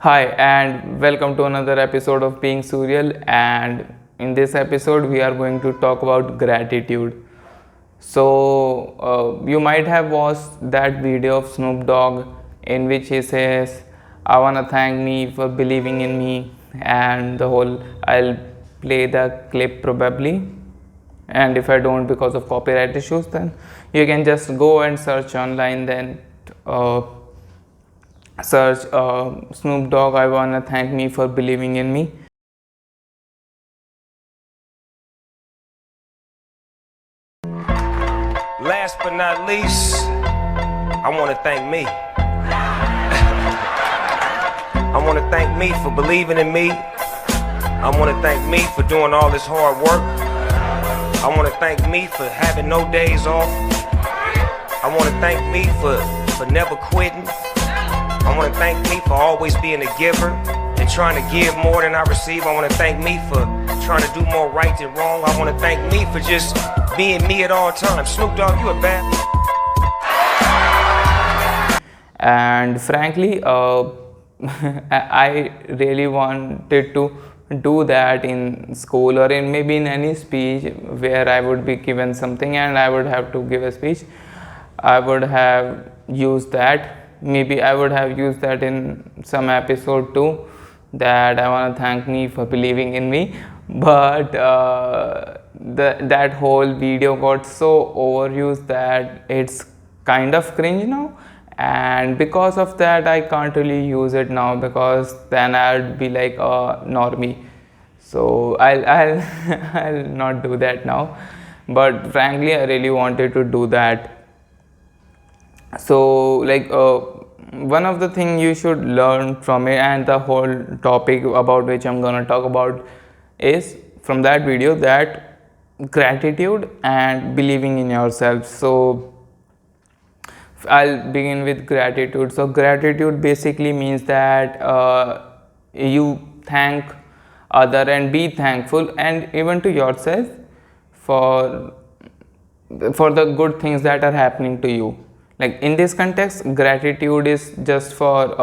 Hi, and welcome to another episode of Being Surreal. And in this episode, we are going to talk about gratitude. You might have watched that video of Snoop Dogg in which he says, I want to thank me for believing in me, and the whole I'll play the clip probably. And if I don't because of copyright issues, then you can just go and search online, then uh, search Snoop Dogg, I wanna thank me for believing in me. Last but not least, I want to thank me. I want to thank me for believing in me. I want to thank me for doing all this hard work. I want to thank me for having no days off. I want to thank me for never quitting. I want to thank me for always being a giver and trying to give more than I receive. I want to thank me for trying to do more right than wrong. I want to thank me for just being me at all times. Snoop Dogg, you a bad. And frankly, I really wanted to do that in school or in maybe in any speech where I would be given something and I would have to give a speech. I would have used that. Maybe I would have used that in some episode too, that I want to thank me for believing in me. But that whole video got so overused that it's kind of cringe now, and because of that I can't really use it now, because then I'd be like a normie. So I'll I'll not do that now, but frankly I really wanted to do that. One of the thing you should learn from it, and the whole topic about which I'm gonna talk about is from that video, that gratitude and believing in yourself. So I'll begin with gratitude. So gratitude basically means that you thank other and be thankful, and even to yourself, for the good things that are happening to you. Like in this context, gratitude is just for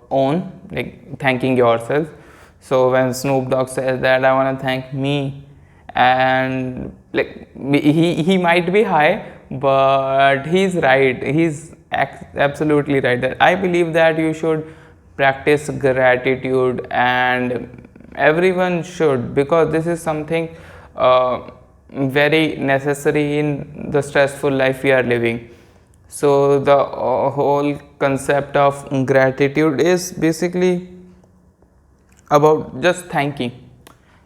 own, like thanking yourself. So when Snoop Dogg says that I want to thank me, and like he might be high, but he's right, he's absolutely right, that I believe that you should practice gratitude, and everyone should, because this is something very necessary in the stressful life we are living. So the whole concept of gratitude is basically about just thanking.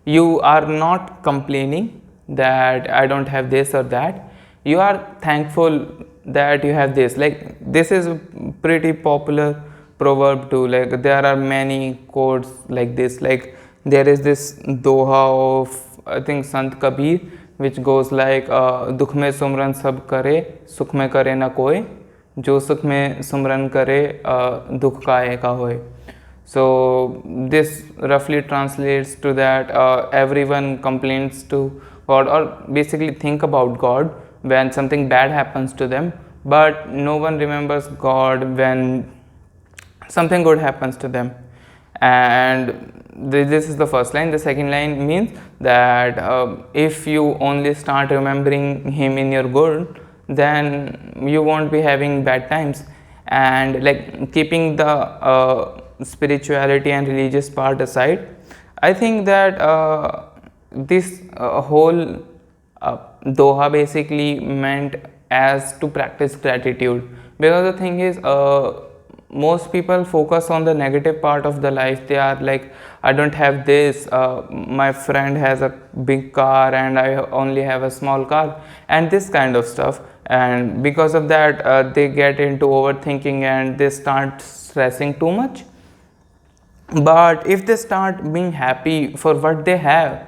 You are not complaining that I don't have this or that. You are thankful that you have this. Like this is a pretty popular proverb too. Like there are many quotes like this. Like there is this doha of, I think, Sant Kabir, which goes like दुख में सुमरन सब करे, सुख में करे ना कोई, जो सुख में सुमरन करे दुख काहे का होए. So this roughly translates to that everyone complains to God, or basically think about God when something bad happens to them, but no one remembers God when something good happens to them. And this is the first line. The second line means that if you only start remembering him in your good, then you won't be having bad times. And like keeping the spirituality and religious part aside, I think that this whole doha basically meant as to practice gratitude, because the thing is most people focus on the negative part of the life. They are like, I don't have this, my friend has a big car and I only have a small car, and this kind of stuff. And because of that they get into overthinking and they start stressing too much. But if they start being happy for what they have,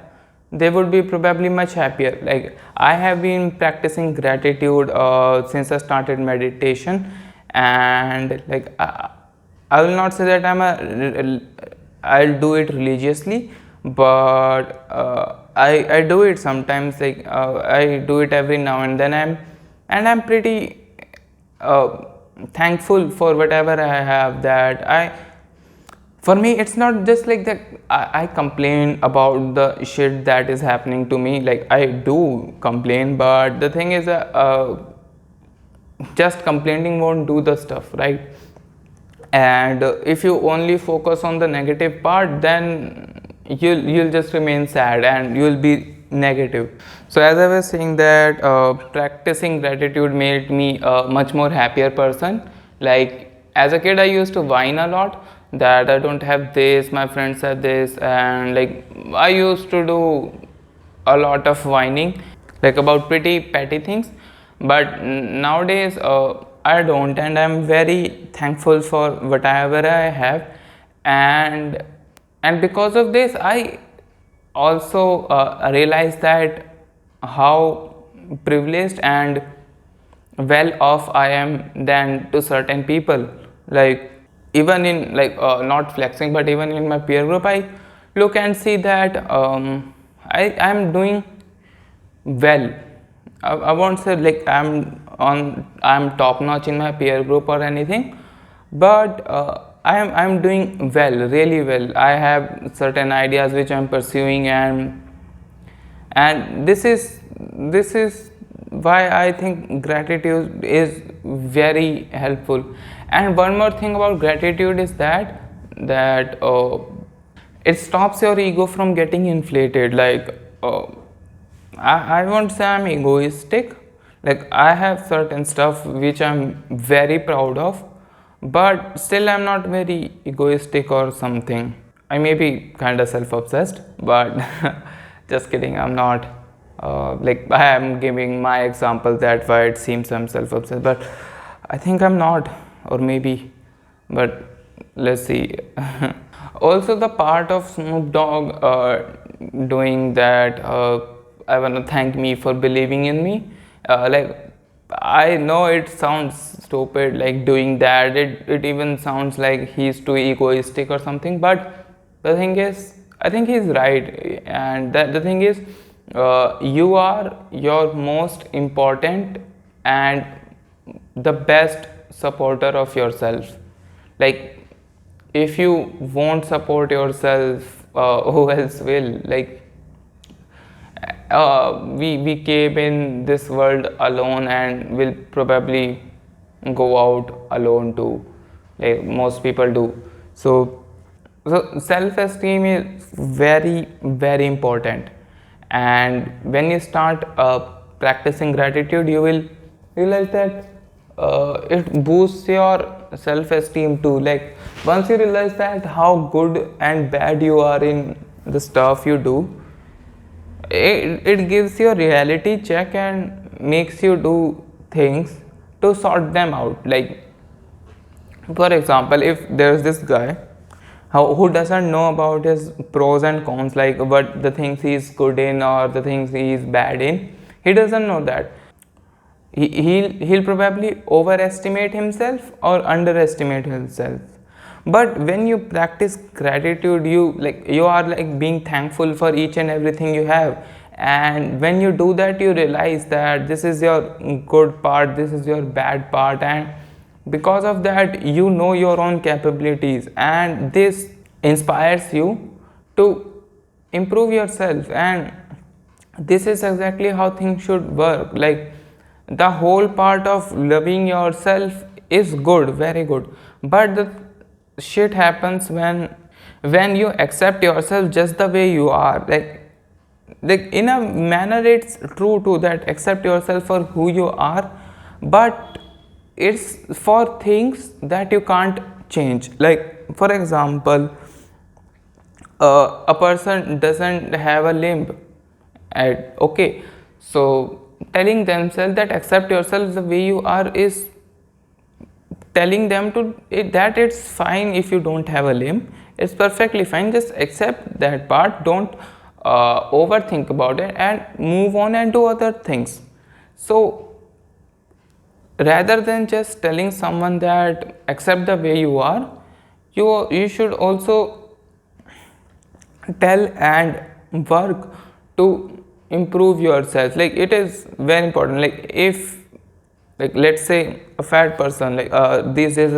they would be probably much happier. Like I have been practicing gratitude since I started meditation, and like I will not say that I'll do it religiously, but I do it sometimes. Like I do it every now and then. I'm pretty thankful for whatever I have. That I for me it's not just like that I complain about the shit that is happening to me. Like I do complain, but the thing is just complaining won't do the stuff, right? And if you only focus on the negative part, then you'll just remain sad and you'll be negative. So as I was saying that practicing gratitude made me a much more happier person. Like as a kid I used to whine a lot that I don't have this, my friends have this, and like I used to do a lot of whining like about pretty petty things. But nowadays I don't, and I'm very thankful for whatever I have. And because of this I also realized that how privileged and well off I am than to certain people. Like even in like not flexing, but even in my peer group I look and see that I'm doing well. I won't say like I'm top notch in my peer group or anything, but I'm doing well, really well. I have certain ideas which I'm pursuing, and this is why I think gratitude is very helpful. And one more thing about gratitude is that it stops your ego from getting inflated. Like I won't say I'm egoistic. Like I have certain stuff which I'm very proud of, but still I'm not very egoistic or something. I may be kind of self-obsessed, but just kidding. I'm not. Like I am giving my example that why it seems I'm self-obsessed, but I think I'm not, or maybe. But let's see. Also, the part of Snoop Dogg doing that. I want to thank me for believing in me. Like I know it sounds stupid, like doing that. It even sounds like he's too egoistic or something. But the thing is, I think he's right. And the thing is, you are your most important and the best supporter of yourself. Like if you won't support yourself, who else will? Like we came in this world alone and will probably go out alone too, like most people do. So self-esteem is very very important, and when you start practicing gratitude you will realize that it boosts your self-esteem too. Like once you realize that how good and bad you are in the stuff you do, it gives you a reality check and makes you do things to sort them out. Like for example, if there's this guy who doesn't know about his pros and cons, like what the things he's good in or the things he's bad in, he doesn't know that. He'll probably overestimate himself or underestimate himself. But when you practice gratitude, you are like being thankful for each and everything you have. And when you do that, you realize that this is your good part, this is your bad part, and because of that you know your own capabilities, and this inspires you to improve yourself. And this is exactly how things should work. Like the whole part of loving yourself is good, very good, but the shit happens when you accept yourself just the way you are. Like in a manner it's true too, that accept yourself for who you are, but it's for things that you can't change. Like for example, a person doesn't have a limb, and okay, so telling themselves that accept yourself the way you are is telling them that it's fine if you don't have a limb. It's perfectly fine, just accept that part. Don't overthink about it and move on and do other things. So rather than just telling someone that accept the way you are, you should also tell and work to improve yourself. Like it is very important. Like if, like let's say a fat person, like these days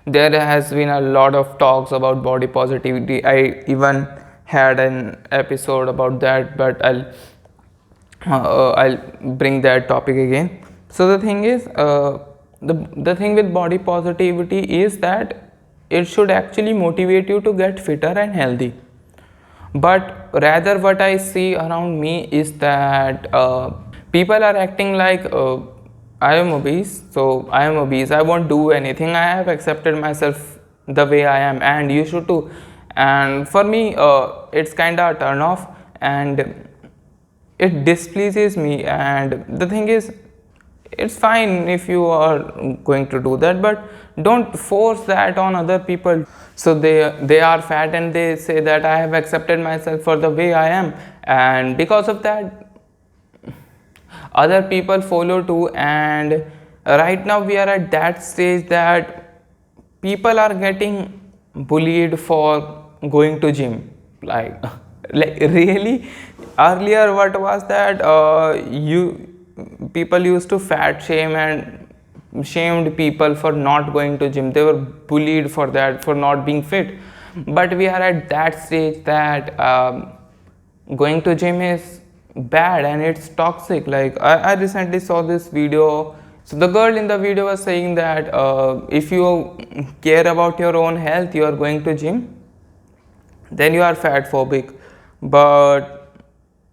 There has been a lot of talks about body positivity. I even had an episode about that, but I'll bring that topic again. So the thing is, the thing with body positivity is that it should actually motivate you to get fitter and healthy. But rather, what I see around me is that people are acting like I am obese, so I am obese. I won't do anything. I have accepted myself the way I am, and you should too. And for me, it's kind of a turn off, and it displeases me. And the thing is, it's fine if you are going to do that, but don't force that on other people. So they are fat and they say that I have accepted myself for the way I am, and because of that other people follow too. And right now we are at that stage that people are getting bullied for going to gym, like like really. Earlier what was that, you people used to fat shame and shamed people for not going to gym. They were bullied for that, for not being fit. But we are at that stage that going to gym is bad and it's toxic. Like I recently saw this video. So the girl in the video was saying that if you care about your own health, you are going to gym, then you are fat phobic. But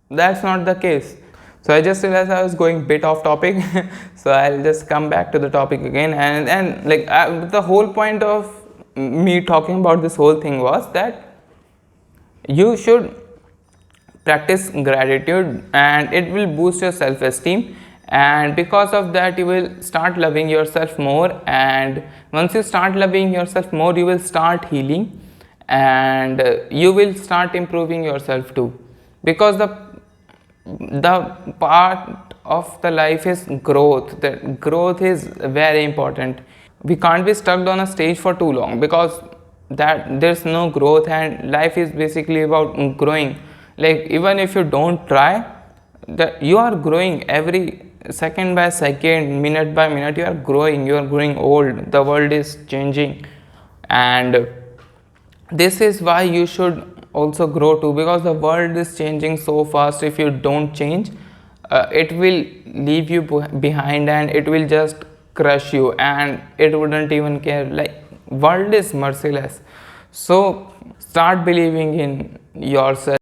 that's not the case. So I just realized I was going bit off topic. So I'll just come back to the topic again. And like the whole point of me talking about this whole thing was that you should practice gratitude, and it will boost your self-esteem, and because of that you will start loving yourself more. And once you start loving yourself more, you will start healing, and you will start improving yourself too, because the part of the life is growth. That growth is very important. We can't be stuck on a stage for too long, because that there's no growth, and life is basically about growing. Like even if you don't try, that you are growing every second by second, minute by minute. You are growing, you are growing old. The world is changing, and this is why you should also grow too, because the world is changing so fast. If you don't change, it will leave you behind, and it will just crush you, and it wouldn't even care. Like world is merciless. So start believing in yourself.